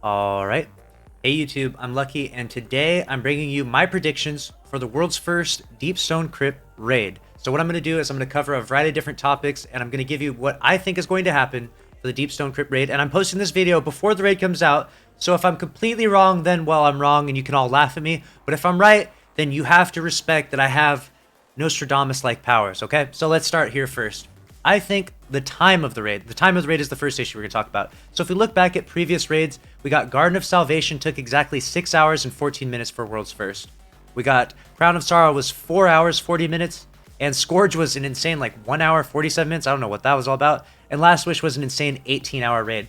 Alright. Hey YouTube, I'm Lucky, and today I'm bringing you my predictions for the world's first Deep Stone Crypt raid. So what I'm going to do is I'm going to cover a variety of different topics, and I'm going to give you what I think is going to happen for the Deep Stone Crypt raid. And I'm posting this video before the raid comes out, so if I'm completely wrong, then well, I'm wrong, and you can all laugh at me. But if I'm right, then you have to respect that I have Nostradamus-like powers, okay? So let's start here first. I think the time of the raid is the first issue we're going to talk about. So if we look back at previous raids, we got Garden of Salvation took exactly 6 hours and 14 minutes for World's First. We got Crown of Sorrow was 4 hours, 40 minutes. And Scourge was an insane, like 1 hour, 47 minutes. I don't know what that was all about. And Last Wish was an insane 18-hour raid.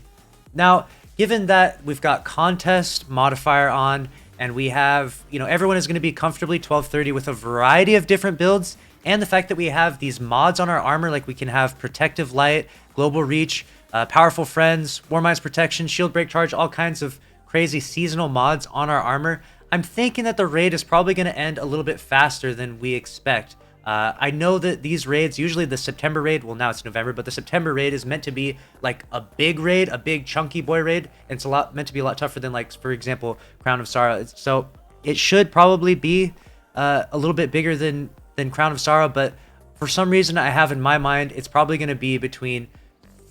Now, given that we've got contest modifier on, and we have, everyone is going to be comfortably 1230 with a variety of different builds, and the fact that we have these mods on our armor, like we can have Protective Light, Global Reach, Powerful Friends, Warmind's Protection, Shield Break Charge, all kinds of crazy seasonal mods on our armor, I'm thinking that the raid is probably going to end a little bit faster than we expect. I know that these raids, usually the September raid, well now it's November, but the September raid is meant to be like a big raid, a big chunky boy raid, and it's meant to be a lot tougher than, like, for example, Crown of Sorrow. So it should probably be a little bit bigger than Crown of Sorrow, but for some reason I have in my mind it's probably going to be between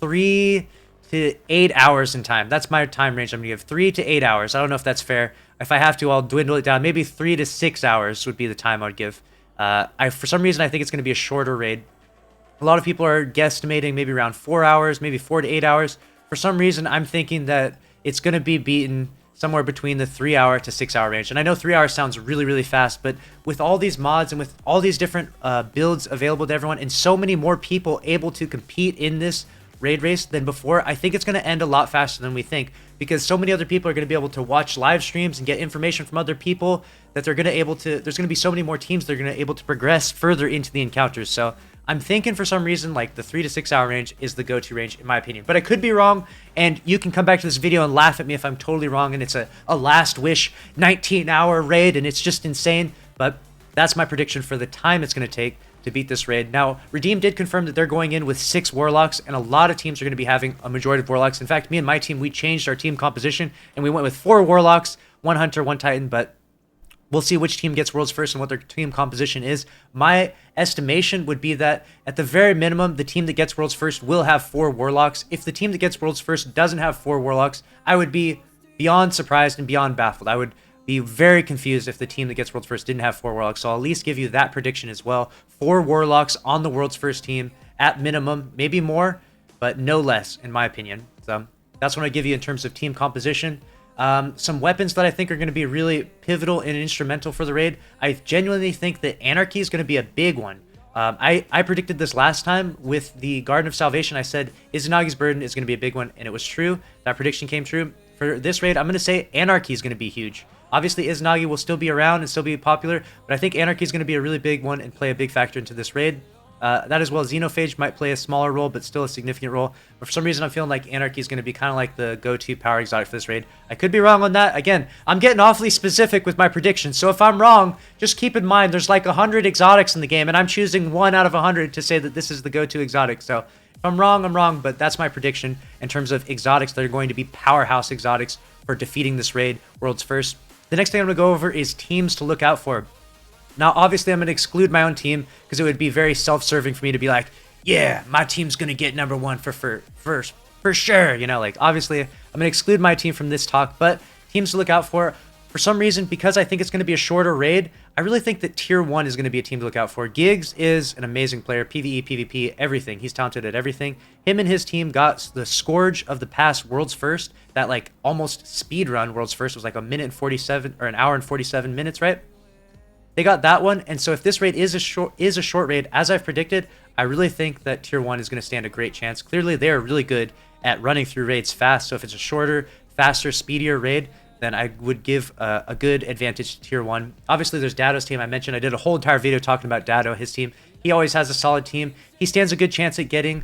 3 to 8 hours in time. That's my time range. I'm going to give 3 to 8 hours. I don't know if that's fair. If I have to, I'll dwindle it down. Maybe 3 to 6 hours would be the time I'd give. For some reason, I think it's going to be a shorter raid. A lot of people are guesstimating maybe around 4 hours, maybe 4 to 8 hours. For some reason, I'm thinking that it's going to be beaten somewhere between the 3 hour to 6 hour range. And I know 3 hours sounds really, really fast, but with all these mods and with all these different builds available to everyone and so many more people able to compete in this raid race than before, I think it's going to end a lot faster than we think, because so many other people are going to be able to watch live streams and get information from other people that they're going to there's going to be so many more teams that are going to be able to progress further into the encounters. So I'm thinking for some reason like the 3 to 6 hour range is the go-to range in my opinion, but I could be wrong, and you can come back to this video and laugh at me if I'm totally wrong and it's a Last Wish 19-hour raid and it's just insane. But that's my prediction for the time it's going to take to beat this raid. Now, Redeem did confirm that they're going in with 6 Warlocks, and a lot of teams are going to be having a majority of Warlocks. In fact, me and my team, we changed our team composition, and we went with 4 Warlocks, 1 Hunter, 1 Titan, but we'll see which team gets Worlds First and what their team composition is. My estimation would be that, at the very minimum, the team that gets Worlds First will have 4 Warlocks. If the team that gets Worlds First doesn't have 4 Warlocks, I would be beyond surprised and beyond baffled. I would be very confused if the team that gets World's First didn't have 4 Warlocks. So I'll at least give you that prediction as well. 4 Warlocks on the World's First team at minimum, maybe more, but no less in my opinion. So that's what I give you in terms of team composition. Some weapons that I think are going to be really pivotal and instrumental for the raid. I genuinely think that Anarchy is going to be a big one. I predicted this last time with the Garden of Salvation. I said Izanagi's Burden is going to be a big one, and it was true. That prediction came true. For this raid, I'm going to say Anarchy is going to be huge. Obviously, Izanagi will still be around and still be popular, but I think Anarchy is going to be a really big one and play a big factor into this raid. That as well, Xenophage might play a smaller role, but still a significant role. But for some reason, I'm feeling like Anarchy is going to be kind of like the go-to power exotic for this raid. I could be wrong on that. Again, I'm getting awfully specific with my predictions, so if I'm wrong, just keep in mind there's like 100 exotics in the game, and I'm choosing 1 out of 100 to say that this is the go-to exotic. So if I'm wrong, but that's my prediction in terms of exotics that are going to be powerhouse exotics for defeating this raid, World's First. The next thing I'm going to go over is teams to look out for. Now, obviously, I'm going to exclude my own team because it would be very self-serving for me to be like, yeah, my team's going to get #1 for sure. Like, obviously, I'm going to exclude my team from this talk, but teams to look out for some reason, because I think it's going to be a shorter raid, I really think that Tier 1 is going to be a team to look out for. Giggs is an amazing player, PvE, PvP, everything. He's talented at everything. Him and his team got the Scourge of the past World's First, that like almost speed run World's First was like a minute and 47 or an hour and 47 minutes, right? They got that one, and so if this raid is a short raid, as I've predicted, I really think that Tier 1 is going to stand a great chance. Clearly, they are really good at running through raids fast, so if it's a shorter, faster, speedier raid, then I would give a good advantage to Tier 1. Obviously, there's Dado's team. I mentioned I did a whole entire video talking about Dado, his team. He always has a solid team. He stands a good chance at getting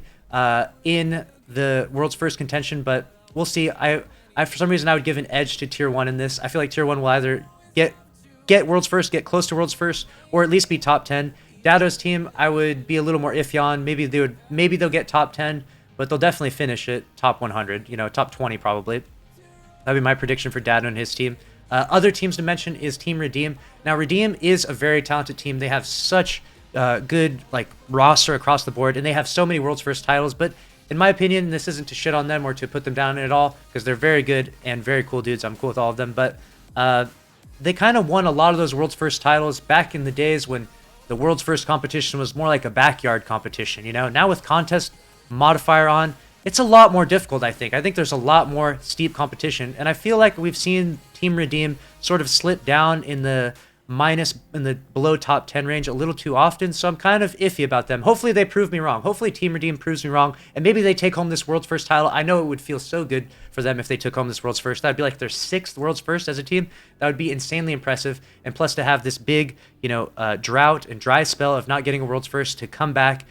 in the World's First contention, but we'll see. I for some reason, I would give an edge to Tier 1 in this. I feel like Tier 1 will either get World's First, get close to World's First, or at least be top 10. Dado's team, I would be a little more iffy on. Maybe they'll get top 10, but they'll definitely finish it top 100, top 20 probably. That'd be my prediction for Dado and his team. Other teams to mention is Team Redeem. Now, Redeem is a very talented team. They have such good like roster across the board, and they have so many world's first titles. But in my opinion, this isn't to shit on them or to put them down at all, because they're very good and very cool dudes. I'm cool with all of them. But they kind of won a lot of those world's first titles back in the days when the world's first competition was more like a backyard competition. You know, now with contest modifier on, it's a lot more difficult, I think. I think there's a lot more steep competition, and I feel like we've seen Team Redeem sort of slip down in the below top 10 range a little too often, so I'm kind of iffy about them. Hopefully they prove me wrong. Hopefully Team Redeem proves me wrong, and maybe they take home this world's first title. I know it would feel so good for them if they took home this world's first. That'd be like their 6th world's first as a team. That would be insanely impressive, and plus to have this big, you know, drought and dry spell of not getting a world's first to come back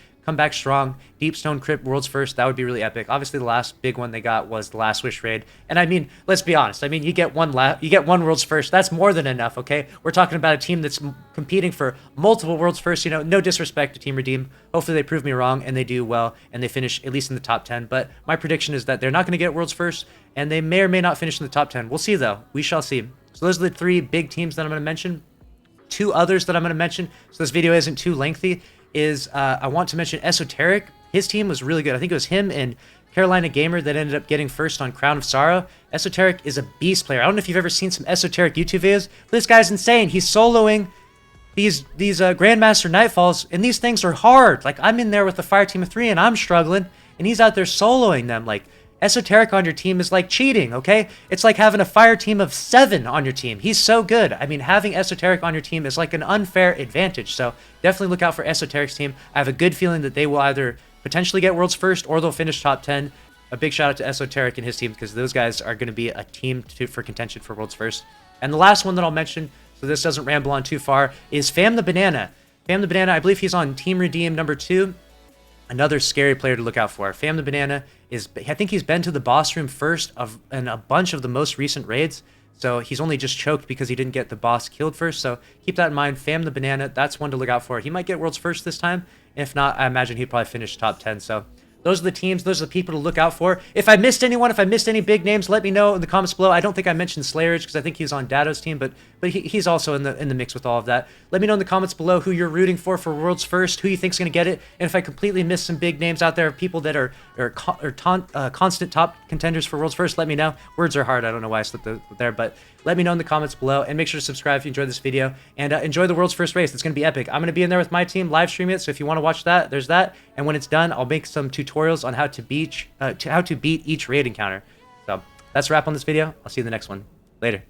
strong. Deep Stone Crypt world's first, that would be really epic. Obviously the last big one they got was the Last Wish raid, and I mean, let's be honest, I mean, you get one world's first, that's more than enough. Okay, we're talking about a team that's competing for multiple world's first. You know, no disrespect to Team Redeem. Hopefully they prove me wrong and they do well and they finish at least in the top 10, but my prediction is that they're not going to get world's first, and they may or may not finish in the top 10. We'll see though, we shall see. So those are the 3 big teams that I'm going to mention. 2 others that I'm going to mention, so this video isn't too lengthy, is I want to mention Esoteric. His team was really good. I think it was him and Carolina Gamer that ended up getting first on Crown of Sorrow. Esoteric is a beast player. I don't know if you've ever seen some Esoteric YouTube videos, but this guy's insane. He's soloing these Grandmaster Nightfalls, and these things are hard. Like, I'm in there with the fire team of 3 and I'm struggling, and he's out there soloing them. Like, Esoteric on your team is like cheating, okay? It's like having a fire team of 7 on your team. He's so good. I mean, having Esoteric on your team is like an unfair advantage. So definitely look out for Esoteric's team. I have a good feeling that they will either potentially get world's first or they'll finish top 10. A big shout out to Esoteric and his team, because those guys are going to be a team for contention for world's first. And the last one that I'll mention, so this doesn't ramble on too far, is Fam the Banana. Fam the Banana, I believe he's on Team Redeem number 2. Another scary player to look out for. Fam the Banana is, I think he's been to the boss room first in a bunch of the most recent raids. So he's only just choked because he didn't get the boss killed first. So keep that in mind. Fam the Banana, that's one to look out for. He might get world's first this time. If not, I imagine he'd probably finish top 10. So those are the teams. Those are the people to look out for. If I missed anyone, if I missed any big names, let me know in the comments below. I don't think I mentioned Slayerage because I think he's on Dado's team, but he's also in the mix with all of that. Let me know in the comments below who you're rooting for world's first, who you think's going to get it, and if I completely missed some big names out there, people that are constant top contenders for world's first, let me know. Words are hard. I don't know why I slipped there, but let me know in the comments below, and make sure to subscribe if you enjoyed this video, and enjoy the world's first race. It's going to be epic. I'm going to be in there with my team, live stream it, so if you want to watch that, there's that, and when it's done, I'll make some tutorials on how to beat each raid encounter. So that's a wrap on this video. I'll see you in the next one. Later.